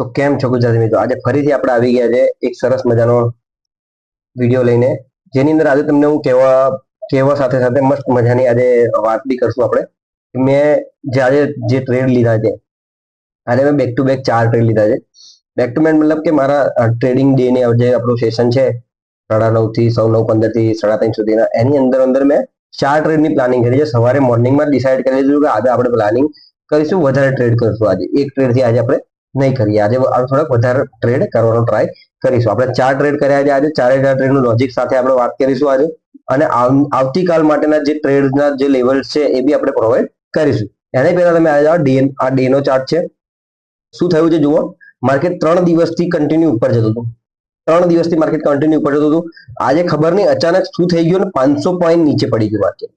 તો કેમ છો ગુજરાતી મિત્રો? આજે ફરીથી આપણે આવી ગયા છે એક સરસ મજાનો વિડીયો લઈને, જેની અંદર આજે તમને હું કહેવા સાથે સાથે મસ્ત મજાની આજે વાત બી કરશું આપણે. મેં આજે જે ટ્રેડ લીધા છે, આજે મેં બેક ટુ બેક 4 ટ્રેડ લીધા છે. બેક ટુ બેક મતલબ કે મારા ટ્રેડિંગ ડે ની જે આપણું સેશન છે 9:30 થી 9:15 થી 3:30 સુધીના, એની અંદર મેં 4 ટ્રેડની પ્લાનિંગ કરી છે. સવારે મોર્નિંગમાં ડિસાઇડ કરી લીધું કે આજે આપણે પ્લાનિંગ કરીશું, વધારે ટ્રેડ કરશું. આજે એક ટ્રેડથી આજે આપણે નહીં કરીએ, આજે થોડાક વધારે ટ્રેડ કરવાનો ટ્રાય કરીશું. આપણે 4 ટ્રેડ કર્યા છે આજે. 4 ટ્રેડનું લોજિક સાથે આપણે વાત કરીશું આજે, અને આવતીકાલ માટેના જે ટ્રેડના જે લેવલ્સ છે એ બી આપણે પ્રોવાઈડ કરીશું. એની પહેલા તમે આ ડે નો ચાર્ટ છે. શું થયું છે જુઓ, માર્કેટ 3 દિવસથી કન્ટિન્યુ ઉપર જતું હતું. 3 દિવસથી માર્કેટ કન્ટિન્યુ ઉપર જતું હતું. આજે ખબર નહીં અચાનક શું થઈ ગયું ને 500 પોઈન્ટ નીચે પડી ગયું માર્કેટ.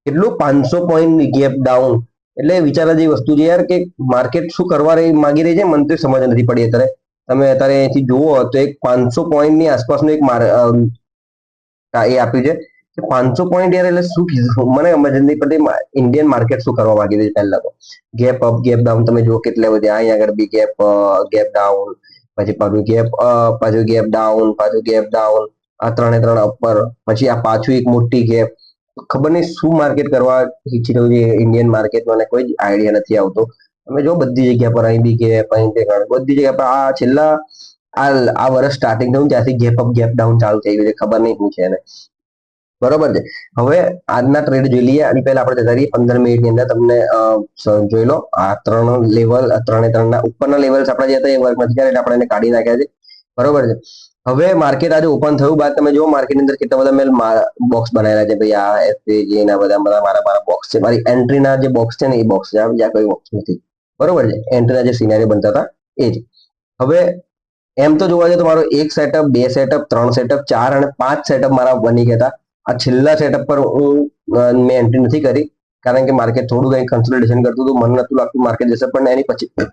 કેટલું? 500 પોઈન્ટ ગેપ ડાઉન. એટલે વિચારવા જેવી વસ્તુ છે યાર, કે માર્કેટ શું કરવા માંગી રહી છે મને તો સમજ નથી પડી. અત્યારે તમે અહીંથી જુઓ તો એક 500 પોઈન્ટની આસપાસનું એક એ આપ્યું છે કે 500 પોઈન્ટ યાર, એટલે શું કીધું મને સમજ નથી પડતી. ઇન્ડિયન માર્કેટ શું કરવા માંગી રહી છે? પહેલા તો ગેપ અપ ગેપ ડાઉન તમે જુઓ કેટલા બધા. અહીં આગળ બી ગેપ ડાઉન, પછી પાછું ગેપ અપ, પાછું ગેપ ડાઉન, પાછું ગેપ ડાઉન, આ 3 ઉપર, પછી આ પાછું એક મોટી ગેપ. ખબર નહીં શું માર્કેટ કરવા ઈચ્છી રહ્યું છે ઇન્ડિયન માર્કેટ, મને કોઈ આઈડિયા નથી આવતો. તમે જો બધી જગ્યા પર અહીં બી ગેપ, અહીં બધી જગ્યા પર આ છેલ્લા આ વર્ષ સ્ટાર્ટિંગ થયું ત્યાંથી ગેપ અપ ગેપ ડાઉન ચાલુ થઈ ગયું છે. ખબર નહીં શું છે એને. બરોબર છે. હવે આજના ટ્રેડ જોઈ લઈએ. આની પહેલા આપણે જતા રહીએ 15 મિનિટની અંદર. તમને જોઈ લો આ 3 લેવલ, 3 ના ઉપરના લેવલ્સ આપણે જે હતા એ વર્કમાંથી એટલે આપણે એને કાઢી નાખ્યા છે. બરોબર છે. હવે માર્કેટ આજે ઓપન થયું બાદ તમે જુઓ માર્કેટની અંદર કેટલા બધા મેં બોક્સ બનાવેલા છે. ભાઈ આ એફપીજી ના બધા મારા બોક્સ છે. મારી એન્ટ્રીના જે બોક્સ છે ને એ બોક્સ છે, બીજા કોઈ બોક્સ નથી. બરોબર છે. એન્ટ્રીના જે સિનારીઓ બનતા હતા એ જ. હવે એમ તો જોવા જઈએ તો મારો 1 સેટઅપ, 2 સેટઅપ, 3 સેટઅપ, 4 અને 5 સેટઅપ મારા બની ગયા હતા. આ છેલ્લા સેટઅપ પર મેં એન્ટ્રી નથી કરી, કારણ કે માર્કેટ થોડું કંઈ કન્સોલિડેશન કરતું હતું. મને નતું લાગતું માર્કેટ જશે, પણ એની પછી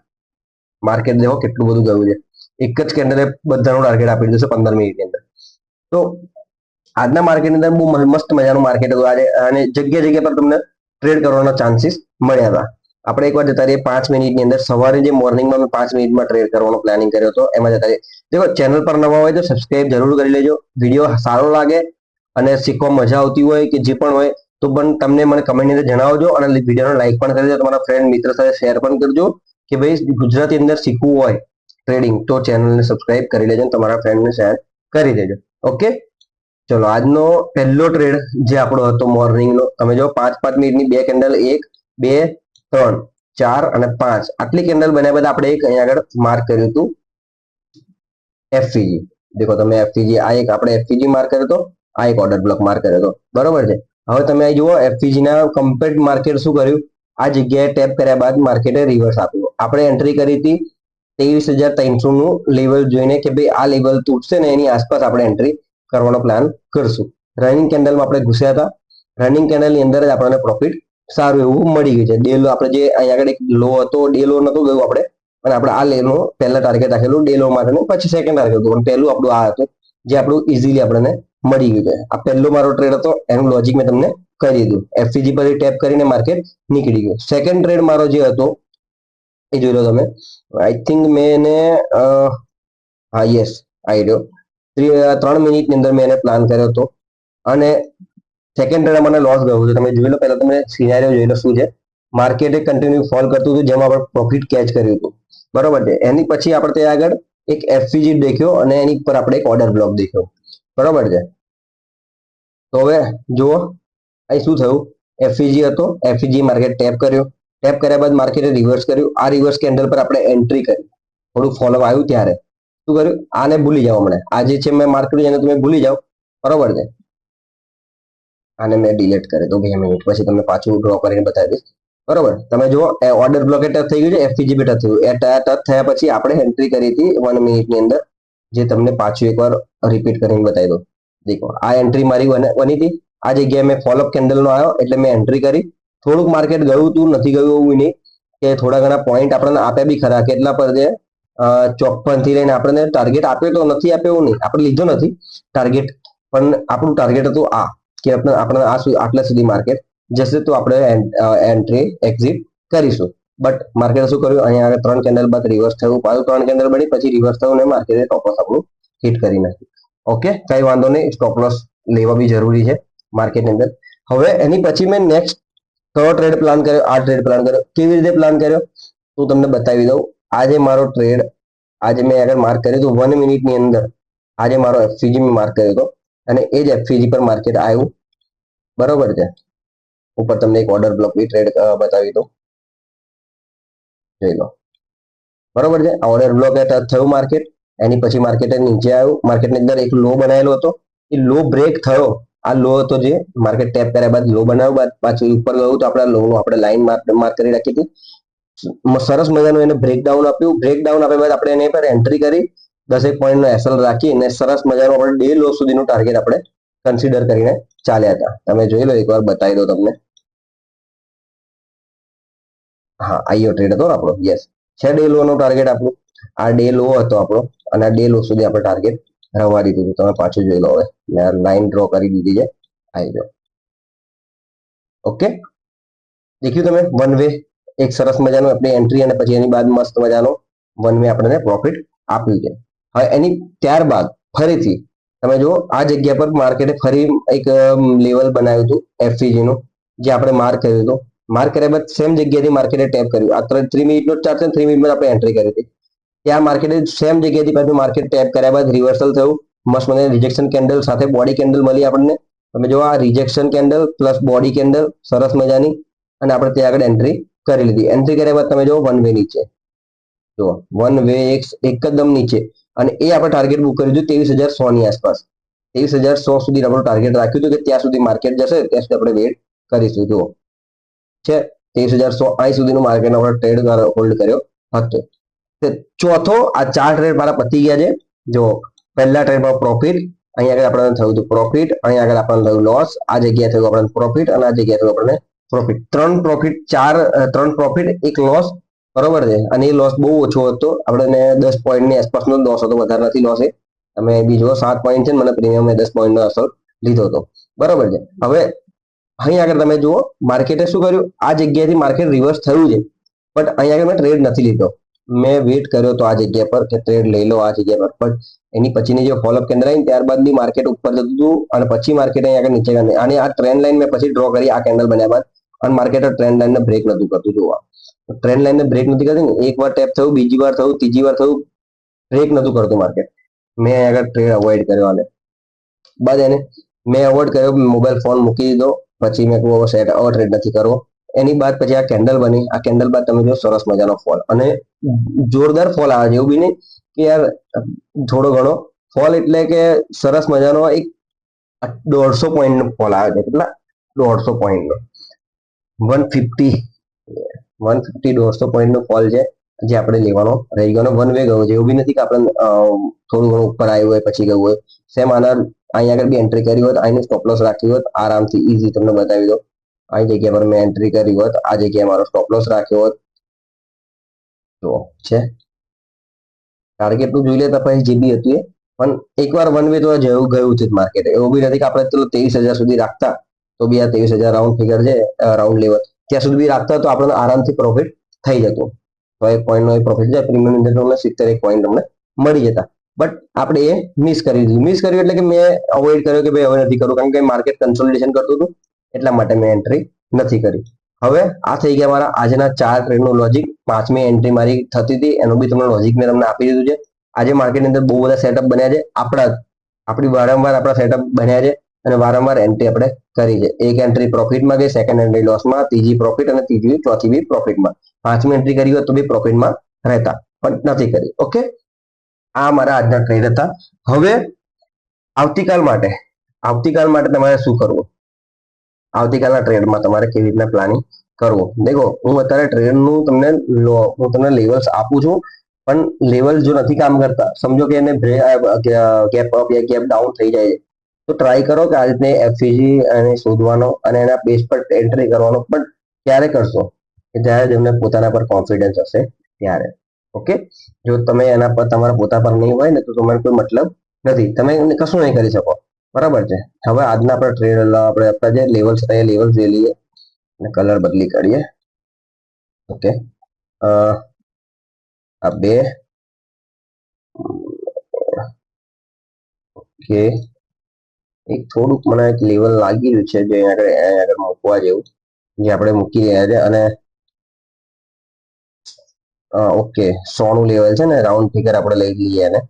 માર્કેટ દેખો કેટલું બધું ગયું છે. એક જ કેન્ડલે બધાનું ટાર્ગેટ આપી દીધું છે 15 મિનિટની અંદર. તો આજના માર્કેટની અંદર બહુ મસ્ત મજાનું માર્કેટ હતું આજે, અને જગ્યા પર તમને ટ્રેડ કરવાના ચાન્સીસ મળ્યા હતા. આપણે એકવાર જતા રહીએ 5 મિનિટની અંદર. સવારે જે મોર્નિંગમાં મેં 5 મિનિટમાં ટ્રેડ કરવાનો પ્લાનિંગ કર્યો હતો એમાં જતા રહીએ. દેખો ચેનલ પર નવા હોય તો સબસ્ક્રાઇબ જરૂર કરી લેજો. વિડીયો સારો લાગે અને શીખવા મજા આવતી હોય કે જે પણ હોય તો પણ તમને મને કમેન્ટની અંદર જણાવજો, અને વિડીયોને લાઈક પણ કરી દેજો. તમારા ફ્રેન્ડ મિત્ર સાથે શેર પણ કરજો કે ભાઈ ગુજરાતી અંદર શીખવું હોય ટ્રેડિંગ તો ચેનલને સબસ્ક્રાઇબ કરી લેજો, તમારા ફ્રેન્ડને શેર કરી દેજો. ઓકે, ચલો આજનો પહેલો ટ્રેડ જે આપણો હતો મોર્નિંગનો, તમે જો 5-5 મિનિટની બે કેન્ડલ, 1, 2, 3, 4 અને 5 આટલી કેન્ડલ બન્યા બાદ આપણે એક અહીંયા આગળ માર્ક કર્યું હતું એફઈજી. દેખો તમે એફઈજી, આ એક આપણે એફઈજી માર્ક કર્યો હતો, આ એક ઓર્ડર બ્લોક માર્ક કર્યો હતો. બરોબર છે. હવે તમે અહીં જુઓ એફઈજી ના કમ્પ્લીટ માર્કેટ શું કર્યું, આ જગ્યાએ ટેપ કર્યા બાદ માર્કેટે રિવર્સ આપ્યું. આપણે એન્ટ્રી કરી હતી 23,300 નું લેવલ જોઈને કે ભાઈ આ લેવલ તૂટશે ને એની આસપાસ આપણે એન્ટ્રી કરવાનો પ્લાન કરશું. રનિંગ કેન્ડલમાં આપણે ઘૂસ્યા હતા. રનિંગ કેન્ડલની અંદર જ આપણને પ્રોફિટ સારું એવું મળી ગયું છે. ડે લો આપણે જે અહીં આગળ એક લો હતો, ડે લો નતો ગયું આપણે, અને આપણે આ લેનો પહેલા ટાર્ગેટ રાખેલું ડે લો માટે, પછી સેકન્ડ ટાર્ગેટ હતું, પણ પહેલું આપણું આ હતું જે આપણું ઇઝીલી આપણને મળી ગયું છે. આ પહેલો મારો ટ્રેડ હતો, એનું લોજિક મેં તમને કહી દીધું. એફસીજી પર ટેપ કરીને માર્કેટ નીકળી ગયું. સેકન્ડ ટ્રેડ મારો જે હતો એ જોઈ લો તમે. આઈ થિંક મેં એને હા યસ આઈ રહ્યો 3 મિનિટની અંદર મેં એને પ્લાન કર્યો હતો, અને સેકન્ડ ટ્રેડ મને લોસ ગયો છે. તમે જોઈ લો, પહેલા તમે સિનારીઓ જોઈ લો શું છે. માર્કેટે કન્ટિન્યુ ફોલ કરતું હતું જેમાં આપણે પ્રોફિટ કેચ કર્યું હતું. બરોબર છે. એની પછી આપણે ત્યાં આગળ એક એફસીજી દેખ્યો અને એની પર આપણે એક ઓર્ડર બ્લોક દેખ્યો. બરોબર છે. તો હવે જુઓ અહીં શું થયું. એફઈજી હતો, એફઈજી માર્કેટ ટેપ કર્યો. ટેપ કર્યા બાદ માર્કેટે રિવર્સ કર્યું. આ રિવર્સ કેન્ડલ પર આપણે એન્ટ્રી કરી. થોડું ફોલોઅપ આવ્યું ત્યારે શું કર્યું, આને ભૂલી જાઓ. હમણાં આ જે છે મેં માર્ક કર્યું એને તમે ભૂલી જાઓ. બરોબર છે. આને મેં ડિલીટ કરી દઉં 2 મિનિટ પછી તમને પાછું ડ્રો કરીને બતાવી દઈશ. બરોબર. તમે જુઓ ઓર્ડર બ્લોક ટચ થઈ ગયું છે, એફઈજી બી ટચ થયું. એ ટચ થયા પછી આપણે એન્ટ્રી કરી હતી 1 મિનિટની અંદર, જે તમને પાછું એકવાર રિપીટ કરીને બતાવી દઉં. દેખો આ એન્ટ્રી મારી બની હતી. આ જગ્યાએ મેં ફોલોઅપ કેન્ડલનો આવ્યો એટલે મેં એન્ટ્રી કરી. થોડુંક માર્કેટ ગયું હતું, નથી ગયું એવું નહીં, કે થોડા ઘણા પોઈન્ટ આપણને આપ્યા બી ખરા. કેટલા પર છે 54 થી લઈને આપણને ટાર્ગેટ આપ્યો તો નથી આપ્યો એવું નહીં, આપણે લીધો નથી ટાર્ગેટ, પણ આપણું ટાર્ગેટ હતું આ કે આપણે આટલા સુધી માર્કેટ જશે તો આપણે એન્ટ્રી એક્ઝિટ કરીશું. બટ માર્કેટ શું કર્યું, અહીંયા આગળ 3 કેન્ડલ બાદ રિવર્સ થયું, પાછું 3 કેન્ડલ બની, પછી રિવર્સ થયું ને માર્કેટે સ્ટોપ લોસ આપણું હિટ કરી નાખ્યું. ઓકે, કઈ વાંધો નહીં, સ્ટોપ લોસ લેવા બી જરૂરી છે માર્કેટની અંદર. હવે એની પછી મેં નેક્સ્ટ કયો ટ્રેડ પ્લાન કર્યો, આ ટ્રેડ પ્લાન કર્યો. કેવી રીતે પ્લાન કર્યો હું તમને બતાવી દઉં. આજે મારો ટ્રેડ, આજે મેં આગળ માર્ક કર્યું હતું 1 મિનિટની અંદર, આજે મારો એફસીજી મેં માર્ક કર્યો હતો અને એ જ એફસીજી પર માર્કેટ આવ્યું. બરોબર છે. ઉપર તમને એક ઓર્ડર બ્લોક બી ટ્રેડ બતાવી દઉં, જોઈ લો. બરોબર છે, આ ઓર્ડર બ્લોક ટચ થયું માર્કેટ, એની પછી માર્કેટ નીચે આવ્યું. માર્કેટની અંદર એક લો બનાવેલો હતો, એ લો બ્રેક થયો. આ લો હતો જે માર્કેટ ટેપ કર્યા બાદ લો બનાવ્યો, બાદ પાછું ઉપર ગયું તો આપણે લો નું આપણે લાઈન માર્ક કરી રાખી હતી. સરસ મજાનું એને બ્રેકડાઉન આપ્યું. બ્રેકડાઉન આપ્યા બાદ આપણે એની પર એન્ટ્રી કરી 10 પોઈન્ટનો એસએલ રાખી અને સરસ મજાનું આપણે ડે લો સુધીનું ટાર્ગેટ આપણે કન્સિડર કરીને ચાલ્યા હતા. તમે જોઈ લો, એકવાર બતાવી દો તમને. હા, આઈઓ ટ્રેડ હતો આપણો, યસ છે. ડે લો નો ટાર્ગેટ આપણું આ ડે લો હતો આપણો, અને આ ડે લો સુધી આપણે ટાર્ગેટ રવા દીધું હતું. તમે પાછું જોઈ લો. હવે લાઈન ડ્રો કરી દીધી છે, આવી જાઓ. ઓકે, દેખ્યું તમે વન વે, એક સરસ મજાનું આપણી એન્ટ્રી અને પછી એની બાદ મસ્ત મજાનો વન વે આપણને પ્રોફિટ આપ્યું છે. હવે એની ત્યારબાદ ફરીથી તમે જુઓ, આ જગ્યા પર માર્કેટે ફરી એક લેવલ બનાવ્યું હતું એફસીજી નું, જે આપણે માર્ક કર્યું હતું. માર્ક કર્યા બાદ સેમ જગ્યાથી માર્કેટે ટેપ કર્યું. આ 3 મિનિટનો ચાર્ટ છે, 3 મિનિટમાં આપણે એન્ટ્રી કરી હતી. ત્યાં માર્કેટે સેમ જગ્યાથી પાછું માર્કેટ ટેપ કર્યા બાદ રિવર્સલ થયું. મસ્ત મને રિજેક્શન કેન્ડલ સાથે બોડી કેન્ડલ મળી આપણને. તમે જો આ rejection candle plus body candle સરસ મજાની, અને આપણે ત્યાં આગળ એન્ટ્રી કરી લીધી. એન્ટ્રી કર્યા બાદ તમે જો વન વે નીચે, જો વન વે એકદમ નીચે, અને એ આપણે ટાર્ગેટ બુક કર્યું હતું 23,100 ની આસપાસ. 23,100 સુધી આપણું ટાર્ગેટ રાખ્યું હતું કે ત્યાં સુધી માર્કેટ જશે ત્યાં સુધી આપણે વેટ કરીશું. જુઓ છે 23,100 અહીં સુધીનું માર્કેટ આપણે ટ્રેડ હોલ્ડ કર્યો હતો. ચોથો આ 4 ટ્રેડ મારા પતી ગયા છે. જો પહેલા ટ્રેડમાં પ્રોફિટ, અહીં આગળ આપણને થયું હતું પ્રોફિટ, અહીં આગળ આપણને થયું લોસ, આ જગ્યાએ થયું આપણને પ્રોફિટ, અને આ જગ્યાએ થયું આપણને પ્રોફિટ. 3 profit, 3 profit, 1 loss. બરોબર છે, અને એ લોસ બહુ ઓછો હતો. આપણે 10 પોઈન્ટની આસપાસનો લોસ હતો, વધારે નથી લોસ. તમે બીજો 7 પોઈન્ટ છે, મને પ્રીમિયમ 10 પોઈન્ટનો અસર લીધો હતો. બરોબર છે. હવે અહીં આગળ તમે જુઓ, માર્કેટે શું કર્યું, આ જગ્યાએથી માર્કેટ રિવર્સ થયું છે, બટ અહીં આગળ મેં ટ્રેડ નથી લીધો. મેં વેટ કર્યો તો આ જગ્યા પર કે ટ્રેડ લઈ લો આ જગ્યા પર, પણ એની પછીની જે ફોલોઅપ કેન્ડલ આવી ત્યારબાદની માર્કેટ ઉપર જતું હતું, અને પછી માર્કેટ અહીં આગળ નીચે ગઈ. અને આ ટ્રેન્ડ લાઈન મેં પછી ડ્રો કરી આ કેન્ડલ બન્યા બાદ, અને માર્કેટ ટ્રેન્ડ લાઈનને બ્રેક નતું કરતું. જોવા ટ્રેન્ડ લાઈનને બ્રેક નથી કરતી ને, એક વાર ટેપ થયું, બીજી વાર થયું, ત્રીજી વાર થયું, બ્રેક નતું કરતું માર્કેટ. મેં અહીં આગળ ટ્રેડ અવોઇડ કર્યો, અને બાદ એને મેં અવોઇડ કર્યો, મોબાઈલ ફોન મૂકી દીધો. પછી મેં કહું સેટ હવે ટ્રેડ નથી કરવો. એની બાદ પછી આ કેન્ડલ બની. આ કેન્ડલ બાદ તમે જો સરસ મજાનો ફોલ, અને જોરદાર ફોલ આવે છે. એવું બી નહીં કે યાર થોડો ઘણો ફોલ, એટલે કે સરસ મજાનો એક 150 પોઈન્ટનો ફોલ આવે છે. કેટલા? 150 પોઈન્ટનો, 150 150 પોઈન્ટનો ફોલ છે, જે આપણે લેવાનો રહી ગયો. વન વે ગયો છે, એવું બી નથી કે આપણે થોડું ઘણું ઉપર આવ્યું હોય પછી ગયું હોય. સેમ આના અહીં આગળ બી એન્ટ્રી કરી હોત, અહીંનું સ્ટોપ લોસ રાખ્યું હોત, આરામથી ઈઝી તમને બતાવી દો. આ જગ્યા પર મેં એન્ટ્રી કરી હોત, આ જગ્યાએ મારો સ્ટોપ લોસ રાખ્યો હોત. તો છે ટાર્ગેટ નું જોઈ લેતા પછી જે બી હતું એ, પણ એકવાર વન વે તો જેવું ગયું છે માર્કેટ. એવું બી નથી કે આપણે ચલો 23,000 સુધી રાખતા તો બી આ 23,000 રાઉન્ડ ફિગર છે, રાઉન્ડ લેવલ ત્યાં સુધી બી રાખતા તો આપણને આરામથી પ્રોફિટ થઈ જતું. 1 પોઈન્ટનો પ્રોફિટ છે, પ્રીમિયમ અંદર તમને 71 પોઈન્ટ તમને મળી જતા. બટ આપણે એ મિસ કરી દીધું. મિસ કર્યું એટલે કે મેં અવોઇડ કર્યો કે ભાઈ હવે નથી કરવું, કારણ કે માર્કેટ કન્સોલિડેશન કરતું હતું, એટલા માટે મેં એન્ટ્રી નથી કરી. હવે આ થઈ ગયા મારા આજના 4 ટ્રેડનું લોજિક. 5મી એન્ટ્રી મારી થતી હતી, એનું બી તમને લોજિક મેં તમને આપી દીધું છે. આજે માર્કેટની અંદર બહુ બધા સેટઅપ બન્યા છે. આપણી વારંવાર આપણા સેટઅપ બન્યા છે, અને વારંવાર એન્ટ્રી આપણે કરી છે. એક એન્ટ્રી પ્રોફિટમાં ગઈ, સેકન્ડ એન્ટ્રી લોસમાં, ત્રીજી પ્રોફિટ, અને ચોથી બી પ્રોફિટમાં. 5મી એન્ટ્રી કરી હોત તો બી પ્રોફિટમાં રહેતા, પણ નથી કરી. ઓકે, આ મારા આજના ટ્રેડ હતા. હવે આવતીકાલ માટે તમારે શું કરવું, આવતીકાલના ટ્રેડમાં તમારે કેવી રીતના પ્લાનિંગ કરવું. દેખો, હું અત્યારે ટ્રેડનું હું તમને લેવલ્સ આપું છું, પણ લેવલ જો નથી કામ કરતા, સમજો કે એને ગેપ અપ યા ગેપ ડાઉન થઈ જાય છે, તો ટ્રાય કરો કે આ રીતને એફસીજી એને શોધવાનો અને એના બેઝ પર એન્ટ્રી કરવાનો. પણ ક્યારે કરશો કે જ્યારે તમને પોતાના પર કોન્ફિડન્સ હશે ત્યારે. ઓકે, જો તમે એના પર તમારા પોતા પર નહીં હોય ને, તો તમારે કોઈ મતલબ નથી, તમે કશું નહીં કરી શકો. બરાબર છે. હવે આજના આપણે ટ્રેડ આપણા જે લેવલ્સ હતા એ લેવલ્સ લઈ લઈએ અને કલર બદલી કરીએ. ઓકે, આ બે કે એક થોડુંક મને એક લેવલ લાગી રહ્યું છે જે અહીંયા આગળ મૂકવા જેવું, જે આપણે મૂકી રહ્યા છે. અને ઓકે 100 નું લેવલ છે ને, રાઉન્ડ ફિગર આપણે લઈ લઈએ એને.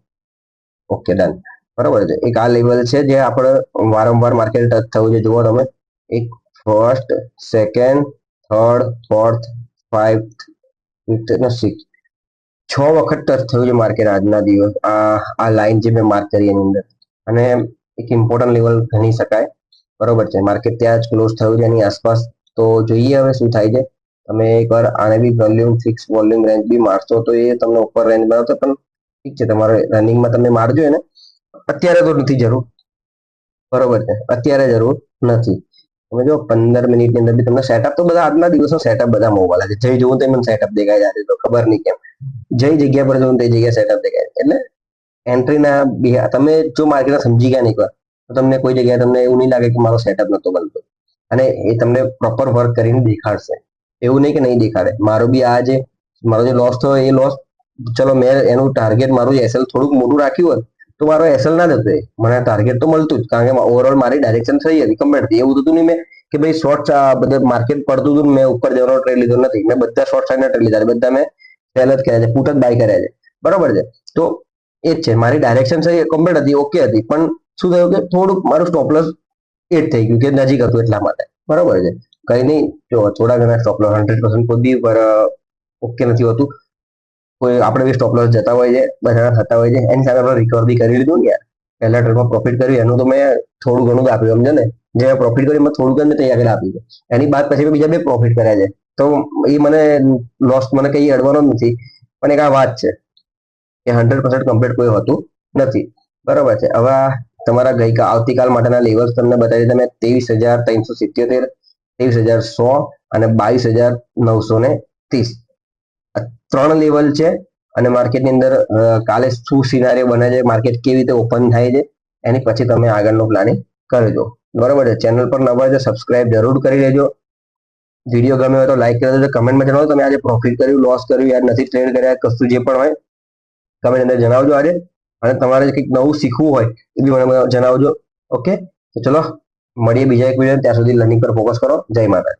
ઓકે ડન, બરાબર છે. એક આ લેવલ છે જે આપણે વારંવાર માર્કેટ ટચ થવું છે. જુઓ તમે, એક first, second, third, fourth, fifth, fifth અને સિક્સ, 6 વખત ટચ થયું છે માર્કેટ આજના દિવસ. આ લાઈન જે મેં માર્ક કરી એની અંદર, અને એક ઇમ્પોર્ટન્ટ લેવલ ગણી શકાય. બરોબર છે, માર્કેટ ત્યાં જ ક્લોઝ થયું છે એની આસપાસ. તો જોઈએ હવે શું થાય છે. તમે એકવાર આને બી વોલ્યુમ ફિક્સ વોલ્યુમ રેન્જ બી મારશો તો એ તમને ઉપર રેન્જ બનાવતો, પણ ઠીક છે, તમારે રનિંગમાં તમે મારજો એને. અત્યારે તો નથી જરૂર, બરોબર છે, અત્યારે જરૂર નથી. તમે જો 15 મિનિટની અંદર બી તમને સેટઅપ તો બધા આજના દિવસનો સેટઅપ બધા મોબાઈલ છે. જઈ જોવું તો મને સેટઅપ દેખાય છે, તો ખબર નહીં કેમ જે જગ્યા પર જોઉં તે જગ્યાએ સેટઅપ દેખાય. એટલે એન્ટ્રીના તમે જો માર્કેટ સમજી ગયા નહીં તો તમને કોઈ જગ્યાએ તમને એવું નહીં લાગે કે મારો સેટઅપ નતો બનતો, અને એ તમને પ્રોપર વર્ક કરીને દેખાડશે. એવું નહીં કે નહીં દેખાડે. મારો બી આ જે મારો જે લોસ થયો એ લોસ, ચલો મેં એનું ટાર્ગેટ મારું એસએલ થોડુંક મોટું રાખ્યું હોત તો મારો એસએલ ના જતો, મને ટાર્ગેટ તો મળતું જ, કારણ કે ઓવરઓલ મારી ડાયરેક્શન થઈ હતી કમ્પ્લીટ હતી. એવું હતું નહીં મેં કે ભાઈ શોર્ટ બધા માર્કેટ પડતું હતું મેં ઉપર જવાનો ટ્રેડ લીધો નથી. મેં બધા શોર્ટ સાઈડના ટ્રેડ લીધા, બધા મેં સેલ જ કર્યા છે, પુટ જ બાય કર્યા છે. બરોબર છે, તો એ જ છે, મારી ડાયરેક્શન સહી કમ્પ્લીટ હતી, ઓકે હતી. પણ શું થયું કે થોડુંક મારું સ્ટોપલોસ એ જ થઈ ગયું કે નજીક હતું એટલા માટે. બરોબર છે, કઈ નહીં. જો થોડા ઘણા સ્ટોપલોસ 100% કોઈ બી પર ઓકે નથી હોતું. કોઈ આપણે બી સ્ટોપલોસ જતા હોય છે, બધા થતા હોય છે. એની સાથે આપણે રિકવર બી કરી લીધું ને યાર. પહેલા ટ્રેડમાં પ્રોફિટ કર્યું એનું તો મેં થોડું ઘણું જ આપ્યું, સમજો ને. જે પ્રોફિટ કર્યું મેં થોડું ઘણું ત્યાં આગળ આપ્યું છે. એની બાદ પછી મેં બીજા બે પ્રોફિટ કર્યા છે. તો એ મને લોસ મને કઈ અડવાનો જ નથી. પણ એક આ વાત છે કે 100% કમ્પ્લીટ કોઈ હોતું નથી. બરોબર છે. હવે તમારા આવતીકાલ માટેના લેવલ્સ તમને બતાવી દીધા મેં. 23,377, 23,100 અને 22,930. 3 લેવલ છે. અને માર્કેટની અંદર કાલે શું સિનારીઓ બને છે, માર્કેટ કેવી રીતે ઓપન થાય છે, એની પછી તમે આગળનું પ્લાનિંગ કરજો. બરોબર છે. ચેનલ પર નવા છે, સબસ્ક્રાઇબ જરૂર કરી લેજો. વિડીયો ગમે હોય તો લાઈક કરી દેજો. કમેન્ટમાં જણાવો તમે આજે પ્રોફિટ કર્યું, લોસ કર્યું, યાર નથી ટ્રેડ કર્યા, કશું જે પણ હોય કમેન્ટ અંદર જણાવજો આજે. અને તમારે કંઈક નવું શીખવું હોય એ બી મને જણાવજો. ઓકે, તો ચલો મળીએ બીજા એક વિડીયો. ત્યાં સુધી લર્નિંગ પર ફોકસ કરો. જય માતા.